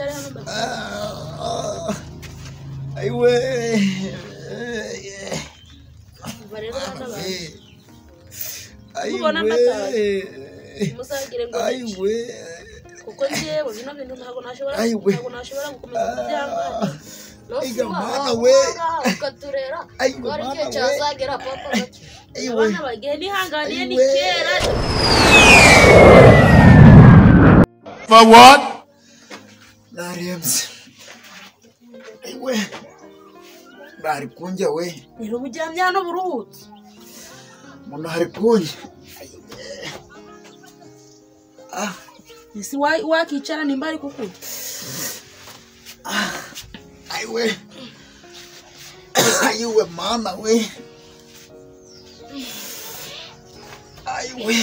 Nicare hano mbere. Aiwe. Barero hano ba. Aiwe. Musagire ngo. Aiwe. Kuko njewe bino bintu ntabwo nashobora gukomeza kubyanga. Aiga mana we. Ukaturera. Aiwe Wari mana cyo we. cyazagera papa bati. Aiwe. Abana bageni hanganiye ni kera. For what? Nariams. Aiwe. Bari kunja we. Ni ubujyamya hano buruhutse. Muno hari kunja. Isi wakicara nimba ari kukuta. Aiwe. Aiwe mama we. Aiwe.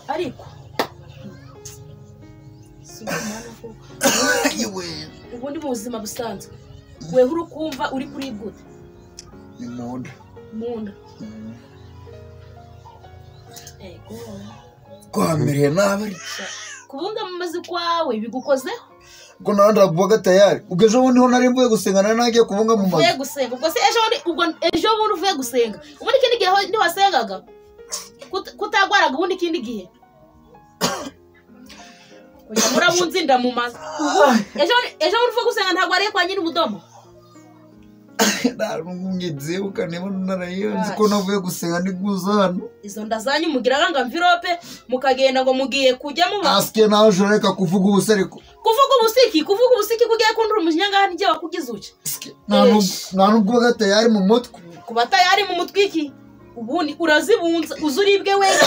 Ariko. Aiwe. Ubundi mu buzima busanzwe. Wewe urukumva uri kuri gute? Ni munda. Munda. Ego. Kwamereye nabari. Kubunga mu mazi kwawe bigukozeho. Ubwo nanda kubaga tayari. Ugejo bundi ho nari mvuye gusengana nagiye kubunga mu mazi. Uvuye gusenga. Ubwo se ejo bundi uvuye gusenga. Ubundi kindi gihe ndi wasengaga. Kutagwaraga ubundi kindi gihe. Oya murabunzi ndamumaze. Ejo uvuye gusenga ntabwo ari kwa nyine umudomo. Narumugeze ukaneba narayonze ko navuye gusenga ndi guzana. Izo ndazanyu mugiraga ngo envelope mukagenda ngo mugiye kujya mu aske nawe joreka kuvuga ubusereko. Kuvuga ubusiki kugiye kundura umunyanga handi je wakugize uke. Nubwo gatayari mu mutwe. Kuba tayari mu mutwe iki? Ubundi urazibunza uzuribwe wese.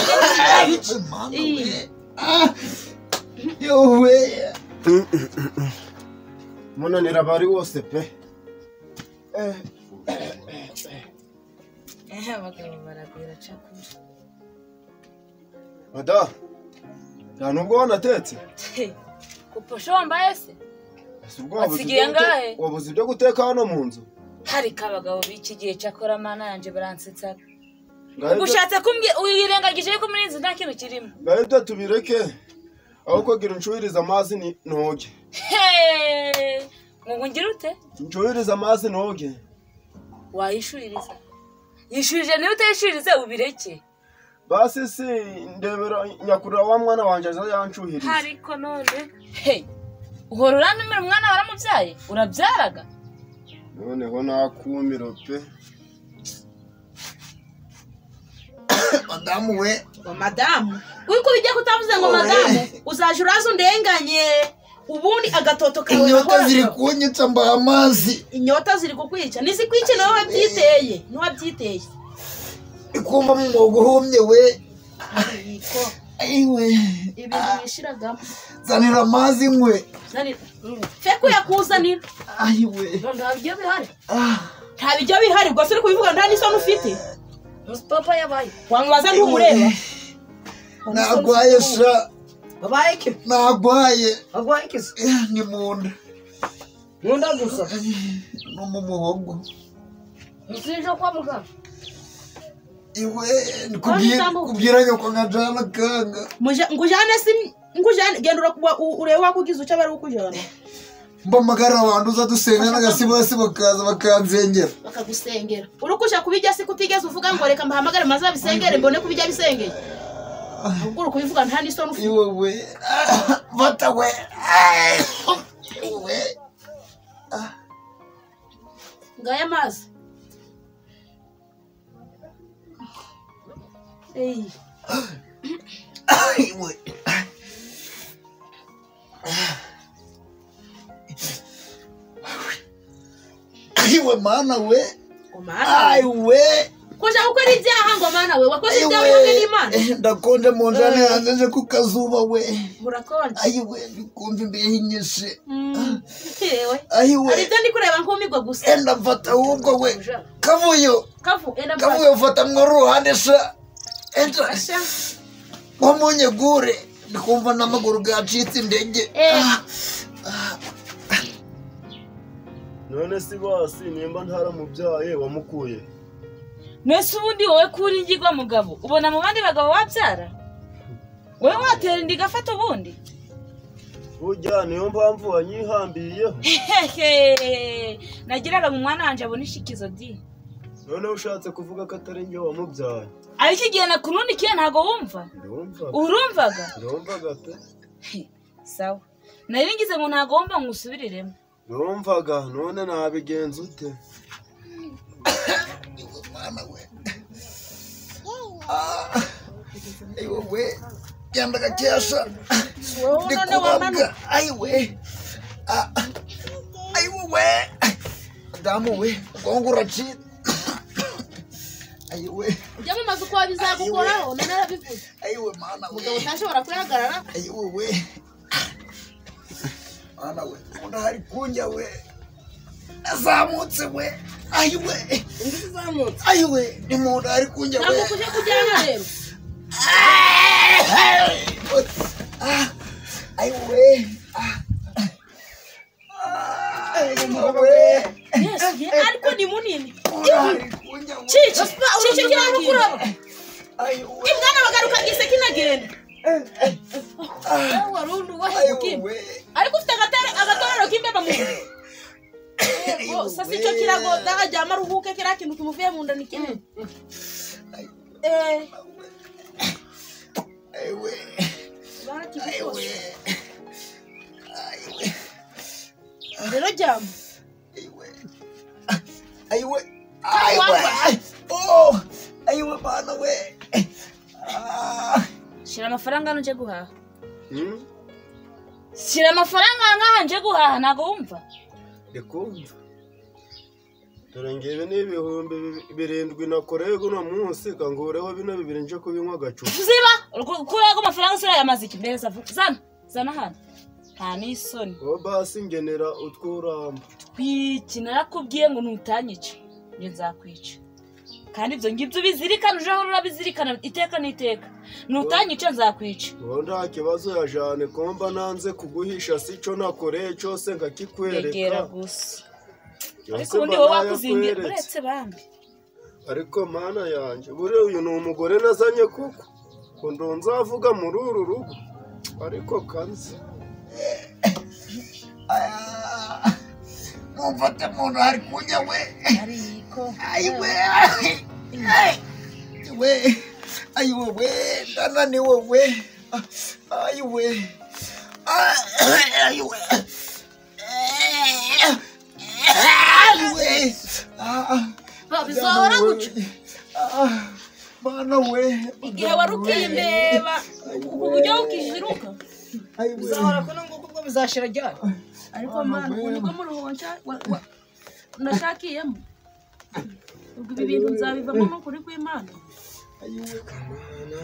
Yowe. Munanira bari wose pe. Abagabo barabwira cyakuri. Mada. Nta nubwo wanatetse. Kuposho wambaye se? Asigiye ngahe? Wabuze ibyo guteka hano mu nzu. Hari kabagabo biki gihe cyakora mana yanje baransetsa. Ubushatse kumbye uyirengagije yuko muri inzu nta kintu kirimo. Gahe tubireke. Aho kogira nshwiriza amazi ni noge. Ngo ngira ute? Nshwiriza amazi noge. Wayishuririza. Yishurije niba utayishurize ubireke. Basi si ndebera nyakura wa mwana wanje yancuhiriza. Ariko none uhorura numira umwana waramubyaye urabyaraga. Noneho nakumiro pe. Madamu we. Madamu uko bijya kutavuze ngo madamu uzaje uraza undenganye ubundi agatoto kawe inyota ziri kunyitsa mba amazi. Inyota ziri kukwica nizikwice nawe wabyiteye ntiwabyiteye ikumva mu mwogo humye we. Aiwe. Ibintu bishiragamo. Zanira amazi nkwe. Zanira. Feko yakuzanira. Aiwe. Ndabyo bihari. Ntabijyo bihari gwase uri kubivuga nta nisoni ufite. Papa yabaye. Wangwaza ntumureba. Nagwaye sha. Babaye ke? Nagwaye. Agwaye ke? Ni munda. Munda gusa. No mu muhogo. Usije kwa muganga. Iwe kubwira nyoko ngajana kanga. Ngujane gendura kuba ureba kugize uca bari ukujana. Mbamagara abantu uza dusenga n'agasibo bakaza bakanzengera. Bakagusengera. Urukusha kubijya si kutigeze uvuga ngo reka mbahamagare maze abisengere mbone kubijya bisengeye. Ubwo kubivuga nta nisoni ufite. Iwe we. Bata we. Iwe. Ngaya mazi. Iwe. Iwe mana we. Aiwe. Koja ukora ibyaha ngo mana we wakoze ibyaha yange n'Imana. Ndakonje mu njane hanze ku kazuba we. Urakonje. Aiwe ndikumva imbehe inyishe. Yewe. Aiwe. Aribyo ndi kureba nkumigwa gusa. Enda mfata ubwo we. Kavuyo. Enda mfata. Kavuyo mfata mu ruhande sha. Enda. Wamunyegure. Ndikumva n'amaguru gacitse indege. None si basi nimba ntaramubyaye wamukuye. Nese ubundi wowe kuri ingigwa mugabo ubona mu bandi bagabo wabyara? Wowe watera indi gafata ubundi? burya niyo mpamvu wanyihambiyeho. Nagiraga mu mwana wanje abona ishikizo di. None ushatse kuvuga ko atari njye wamubyaye. Ariko igihe nakununikiye ntago wumva. Urumvaga? Urumvaga pe. Sawa. Nari ngize ngo ntago wumva ngusubiriremo. Urumvaga none nabigenza ute? Mwana we. Aiwe. Yandaga kesha. None wamana. Aiwe. Aiwe we. Damu we. Gongura chi. Aiwe. Ujya mu mazu kwa bizagukoraho none arabivuze. Aiwe mana we. Mugabo utashobora kwihagarara. Aiwe we. Mana we. Undahari kunja we. Azamutse we. Aiwe. Ndizamutse. Aiwe. Ni munda ari kunja we. Ntabwo kuje kujyana rero. Aiwe. Yes, ariko ni munini. Chichi kiraho kuraba. Ibwana bagaruka gise kinagenda. Warundu wahibukim. Ariko ufite agatorero kimbeba mu. Sasa icyo kirago dahajya ruhuke kira kintu kimuvuye mu nda nikene. Aiwe. Aiwe. Rero jam. Aiwe. Aiwe. Oh. Aiwe bana we. Shira amafaranga nje guhaha. Shira amafaranga ngaha nje guhaha nago wumva. Ndikumva. Dore ngebe n'ibihumbi 7 nakoreye guno munsi kangureho bino 2 nje kubinywa gacu. Ziba kurago amafaranga sura ya maziki mbere zana hano. Nta nisoni. Basi ngenera utwuramba. Twiki narakubwiye ngo ntutanyice. Nge nzakwica. Kandi ibyo ngibyo ubizirikana uje aho urabizirikana iteka n'iteka. Ntutanyice nzakwica. Nta kibazo yajane komba nanze kuguhisha sico nakoreye cyose ngakikwereka. Yegera gusa. Ariko undi wowe wakuzingira uretse bambi. Ariko mana yanje bure uyu ni umugore nazanye kuko ngo nzavuga muri uru rugo. Ariko kanze Mufate muntu ari kunja we. Ariko. Aiwe. We. Aiwe we. Dana ni we. Aiwe. Aiwe. Aiwe. Babi zahora guca. Mana we. Igihe warukiye imbeba. Uburyo ukijiruka. Aiwe. Zahora ko ngo kubwo bizashira ryari. Ariko mana uniko mu ruhonca nashakiyemo. Ubwo ibi bintu nzabivamo no kuri kw'Imana. Aiwe kamana.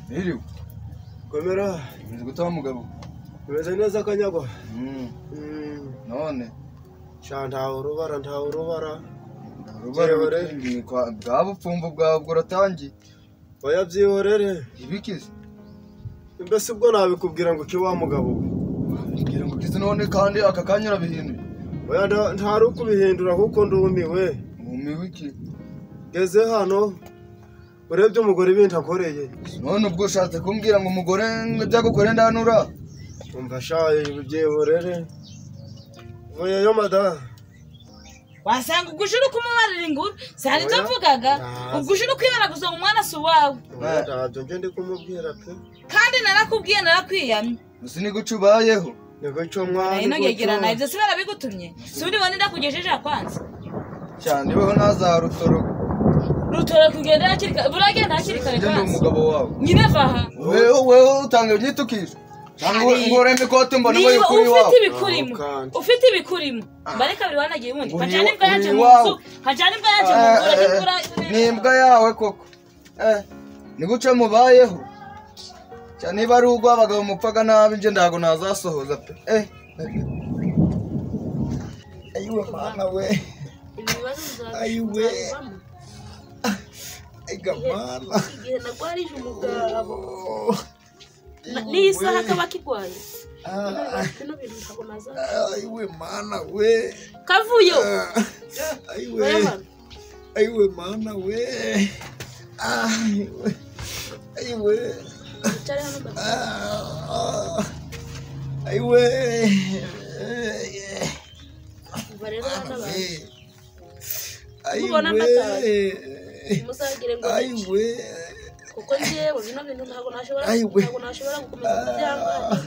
Iriwe. Komera. Nzi gutaha mugabo. Ureze neza kanyagwa. None. Shanta urubara nta urubara. Urubara ni kwa bwabupfumbu bwabwo ratangi. Oya byihorere. Ibikize. Mbese ubwo nabikubwira ngo ki wa mugabo. Ngira ngo kize none kandi aka kanyura bihinduye. Oya ntari ukubihindura kuko ndumiwe. Umiwe iki? Geze hano. Urebye umugore ibintu akoreye. None ubwo ushatse kumbwira ngo umugore byagukoreye ndanura. Umva shaye byihorere. Oya yo mada. Wasanga ugushuru kumubarira inguru sari byo mvugaga ugushuru kwibara gusa umwana suwawe Ntabyo nje ndi kumubwira pe kandi narakubwiye narakwiyamye Musi ni gucubayeho Nego cyo mwana ino yegerana ibyo sibara bigutumye suri woni ndakugejeje akwanza cyane weho nazarutoro rutoro kugenda akirika buragenda akirika Nje ndi umugabo wawe nyine vaha wewe utanga byitukije ngoreme kote mbona ngo yukuri wawe ufite ibikurimo bareka kabiri wanagiye ubundi kajana imbwa yaje mu nzu kajana imbwa yaje mu nzu ni imbwa yawe koko niguce mubayeho cyane niba ari ugwa abagabo mupfaga nabi nje ndago nazasohoza pe Aiwe mana we. Aiwe. Aiga mana. igihe nagwarije umugabo Nisa hakaba kigwaye. Aiwe mana we. Kavuyo. Aiwe. Aiwe mana we. Aiwe. ayiwe Wicare hano gato. ayiwe Umva rero bana bawe. ayiwe Mubona amatara. Muzagire ngo ayiwe kuko njyewe bino bintu ntabwo nashobora Ayiwe. gukomeza kubyangana.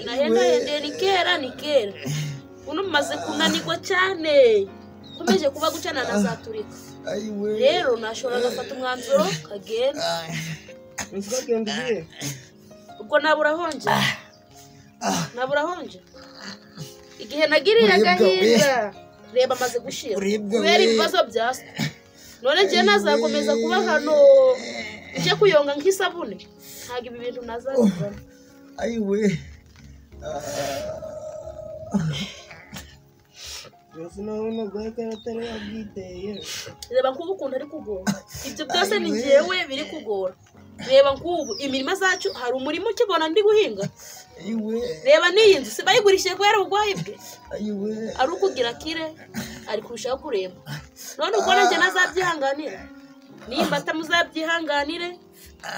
Nahendahende ni kera. Uno mumaze kunanirwa cyane. Komeje kuba gucana nazaturika. ayiwe Rero nashobora gufata umwanzuro kagenda. Nzagenda igihe. Ubwo nabura honje. Igihe nagiriye agahinda. Reba maze gushira. Kubera ibibazo byase. None ngiye nazakomeza kuba hano. Nje kuyonga nk'isabune. Ntago ibi bintu nazazana. ayiwe Yose naona gwaikaratare yabwiteye. Reba nkubu ukuntu ari kugora. Ibyo byose ni njyewe biri kugora. Reba nkubu imirima zacu hari umurimo ukibona ndi guhinga. ayiwe Reba niyi nzu sibayigurishije kubera ubugwayi bwe. ayiwe Ari ukugira kire ari kurushaho kuremba. None ubwo nanjye nazabyihanganira. Nimba atamuzabyihanganire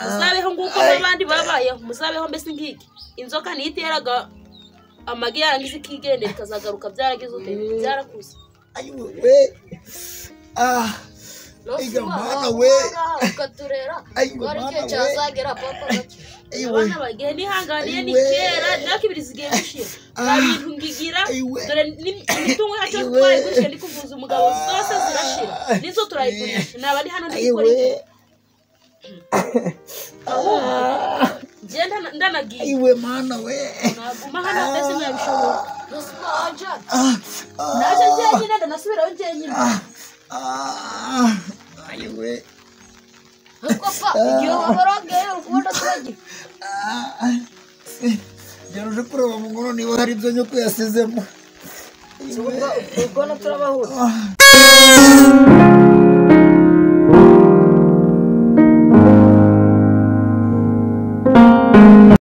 muzabeho nguko abandi babayeho. Muzabeho mbese ngiki. Inzoka niteraga amagi yarangiza ikigendera ikazagaruka byaragize ute byarakuze. ayiwe Iga mana we ukaturera ayiwe wari mana cyo we cyazagera papa bake. ayiwe Abana bagiye nihanganiye ni Ayiwe. kera nakibiri zigiye gushira. Nabintu ngigira Ayiwe. dore imitungo yacu Ayiwe. twayigurisha ndi kuvuza umugabo zose zirashira. Nizo turayigurisha naba ari hano ndikora iki. ayiwe Genda ndanagiye. ayiwe mana we Naguma hano mbese mwabishobora. Nasubaje. Naje njyenyine ndanasubiraho njyenyine. ayiwe Papa igihe wabarogeye ukunda turagira. jya uje kureba mu nkono niba hari ibyo nyoko yasizemo Ubwo turabahura.